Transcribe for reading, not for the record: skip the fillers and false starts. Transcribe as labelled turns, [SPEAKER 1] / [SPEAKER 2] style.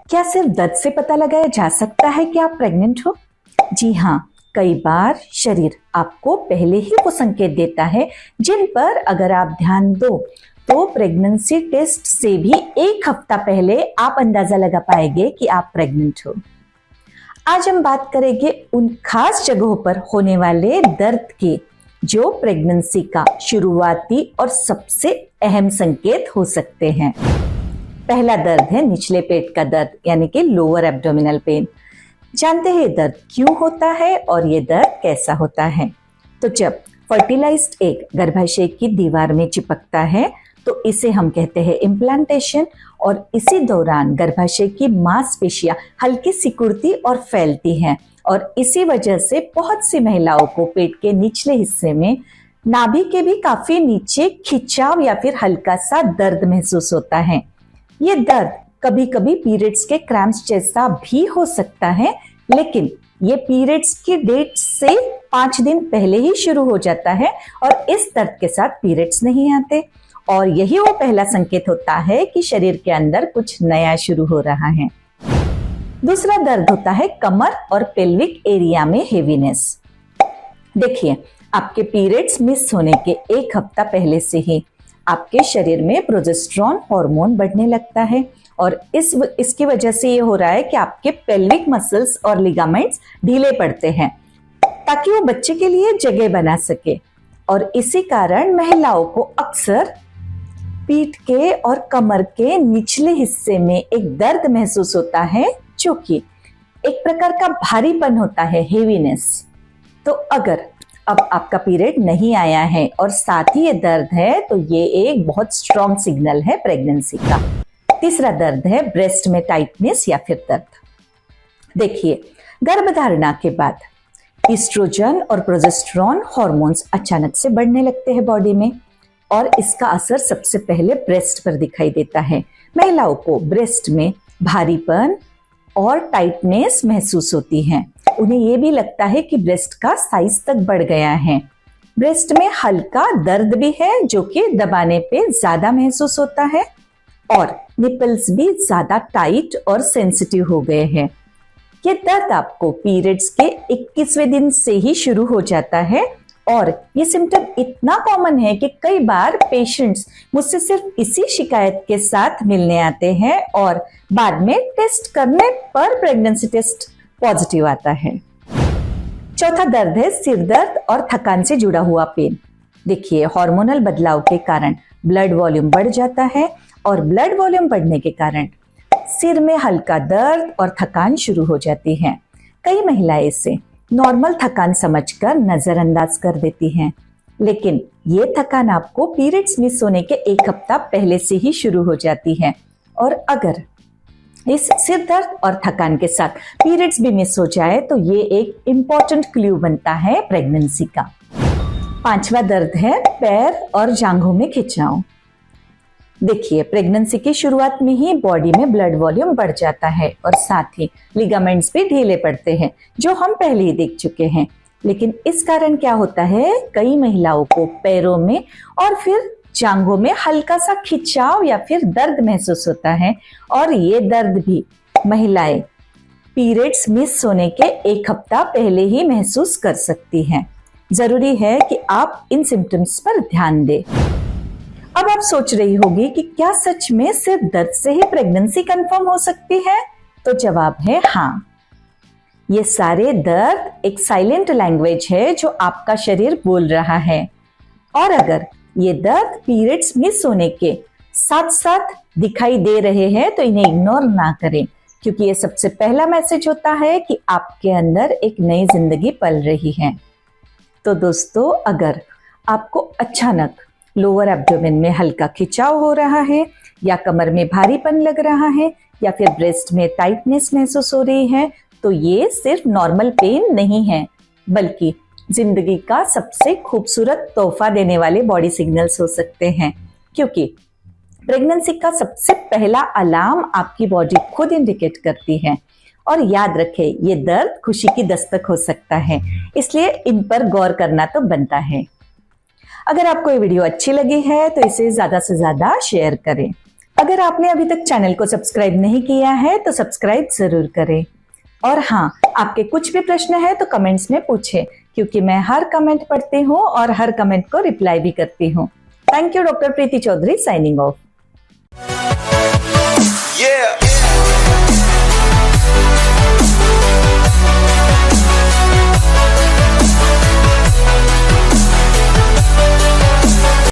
[SPEAKER 1] क्या सिर्फ दर्द से पता लगाया जा सकता है कि आप प्रेग्नेंट हो? जी हाँ, कई बार शरीर आपको पहले ही वो संकेत देता है जिन पर अगर आप ध्यान दो तो प्रेगनेंसी टेस्ट से भी एक हफ्ता पहले आप अंदाजा लगा पाएंगे कि आप प्रेग्नेंट हो। आज हम बात करेंगे उन खास जगहों पर होने वाले दर्द के जो प्रेगनेंसी का शुरुआती और सबसे अहम संकेत हो सकते हैं। पहला दर्द है निचले पेट का दर्द यानी कि लोअर एब्डोमिनल पेन। जानते हैं दर्द क्यों होता है और ये दर्द कैसा होता है? तो जब फर्टिलाइज्ड एग गर्भाशय की दीवार में चिपकता है तो इसे हम कहते हैं इम्प्लांटेशन, और इसी दौरान गर्भाशय की मांसपेशियां हल्की सिकुड़ती और फैलती हैं, और इसी वजह से बहुत सी महिलाओं को पेट के निचले हिस्से में नाभि के भी काफी नीचे खिंचाव या फिर हल्का सा दर्द महसूस होता है। ये दर्द कभी कभी पीरियड्स के क्रैम्प्स जैसा भी हो सकता है, लेकिन ये पीरियड्स की डेट से 5 दिन पहले ही शुरू हो जाता है और इस दर्द के साथ पीरियड्स नहीं आते, और यही वो पहला संकेत होता है कि शरीर के अंदर कुछ नया शुरू हो रहा है। दूसरा दर्द होता है कमर और पेल्विक एरिया में हेवीनेस। देखिए, आपके पीरियड्स मिस होने के एक हफ्ता पहले से ही आपके शरीर में प्रोजेस्टेरॉन हार्मोन बढ़ने लगता है, और इसकी वजह से ये हो रहा है कि आपके पेल्विक मसल्स और लिगामेंट्स ढीले पड़ते हैं ताकि वो बच्चे के लिए जगह बना सके, और इसी कारण महिलाओं को अक्सर पीठ के और कमर के निचले हिस्से में एक दर्द महसूस होता है जो कि एक प्रकार का भारीपन होता है, हेवीनेस। तो अगर अब आपका पीरियड नहीं आया है और साथ ही ये दर्द है तो ये एक बहुत स्ट्रॉन्ग सिग्नल है प्रेगनेंसी का। तीसरा दर्द है ब्रेस्ट में टाइटनेस या फिर दर्द। देखिए, गर्भधारणा के बाद ईस्ट्रोजन और प्रोजेस्टेरॉन हार्मोन्स अचानक से बढ़ने लगते हैं बॉडी में, और इसका असर सबसे पहले ब्रेस्ट पर दिखाई देता है। महिलाओं को ब्रेस्ट में भारीपन और टाइटनेस महसूस होती है। उन्हें यह भी लगता है कि ब्रेस्ट का साइज तक बढ़ गया है। ब्रेस्ट में हल्का दर्द भी है जो कि दबाने पे ज्यादा महसूस होता है, और निपल्स भी ज्यादा टाइट और सेंसिटिव हो गए हैं। ये दर्द आपको पीरियड्स के 21वें दिन से ही शुरू हो जाता है, और ये सिम्टम इतना कॉमन है कि कई बार पेशेंट्स मुझसे सिर्फ इसी शिकायत के साथ मिलने आते हैं, और बाद में टेस्ट करने पर प्रेगनेंसी टेस्ट पॉजिटिव आता है। चौथा दर्द है सिर दर्द और थकान से जुड़ा हुआ पेन। देखिए, हार्मोनल बदलाव के कारण ब्लड वॉल्यूम बढ़ जाता है, और ब्लड वॉल्यूम बढ़ने के कारण सिर में हल्का दर्द और थकान शुरू हो जाती है। कई महिलाएं इसे नॉर्मल थकान समझकर नजरअंदाज कर देती हैं, लेकिन ये थकान आपको पीरियड्स मिस होने के एक हफ्ता पहले से ही शुरू हो जाती है, और अगर इस सिर दर्द और थकान के साथ पीरियड्स भी मिस हो जाए तो ये एक इंपॉर्टेंट क्लू बनता है प्रेगनेंसी का। पांचवा दर्द है पैर और जांघों में खिंचाव। देखिए, प्रेगनेंसी की शुरुआत में ही बॉडी में ब्लड वॉल्यूम बढ़ जाता है, और साथ ही लिगामेंट्स भी ढीले पड़ते हैं जो हम पहले ही देख चुके हैं। लेकिन इस कारण क्या होता है, कई महिलाओं को पैरों में और फिर जांघों में हल्का सा खिंचाव या फिर दर्द महसूस होता है, और ये दर्द भी महिलाएं पीरियड्स मिस होने के एक हफ्ता पहले ही महसूस कर सकती हैं। जरूरी है कि आप इन सिम्टम्स पर ध्यान दें। अब आप सोच रही होगी कि क्या सच में सिर्फ दर्द से ही प्रेगनेंसी कंफर्म हो सकती है? तो जवाब है हाँ। ये सारे दर्द एक साइलेंट लैंग्वेज है जो आपका शरीर बोल रहा है, और अगर ये दर्द पीरियड्स मिस होने के साथ साथ दिखाई दे रहे हैं तो इन्हें इग्नोर ना करें, क्योंकि ये सबसे पहला मैसेज होता है कि आपके अंदर एक नई जिंदगी पल रही है। तो दोस्तों, अगर आपको अचानक लोअर एब्डोमेन में हल्का खिंचाव हो रहा है, या कमर में भारीपन लग रहा है, या फिर ब्रेस्ट में टाइटनेस महसूस हो रही है, तो ये सिर्फ नॉर्मल पेन नहीं है, बल्कि जिंदगी का सबसे खूबसूरत तोहफा देने वाले बॉडी सिग्नल्स हो सकते हैं। क्योंकि प्रेगनेंसी का सबसे पहला अलार्म आपकी बॉडी खुद इंडिकेट करती है, और याद रखें, ये दर्द खुशी की दस्तक हो सकता है, इसलिए इन पर गौर करना तो बनता है। अगर आपको ये वीडियो अच्छी लगी है तो इसे ज्यादा से ज्यादा शेयर करें। अगर आपने अभी तक चैनल को सब्सक्राइब नहीं किया है तो सब्सक्राइब जरूर करें। और हाँ, आपके कुछ भी प्रश्न है तो कमेंट्स में पूछें, क्योंकि मैं हर कमेंट पढ़ती हूँ और हर कमेंट को रिप्लाई भी करती हूँ। Thank you, doctor Preeti Chaudhary signing of.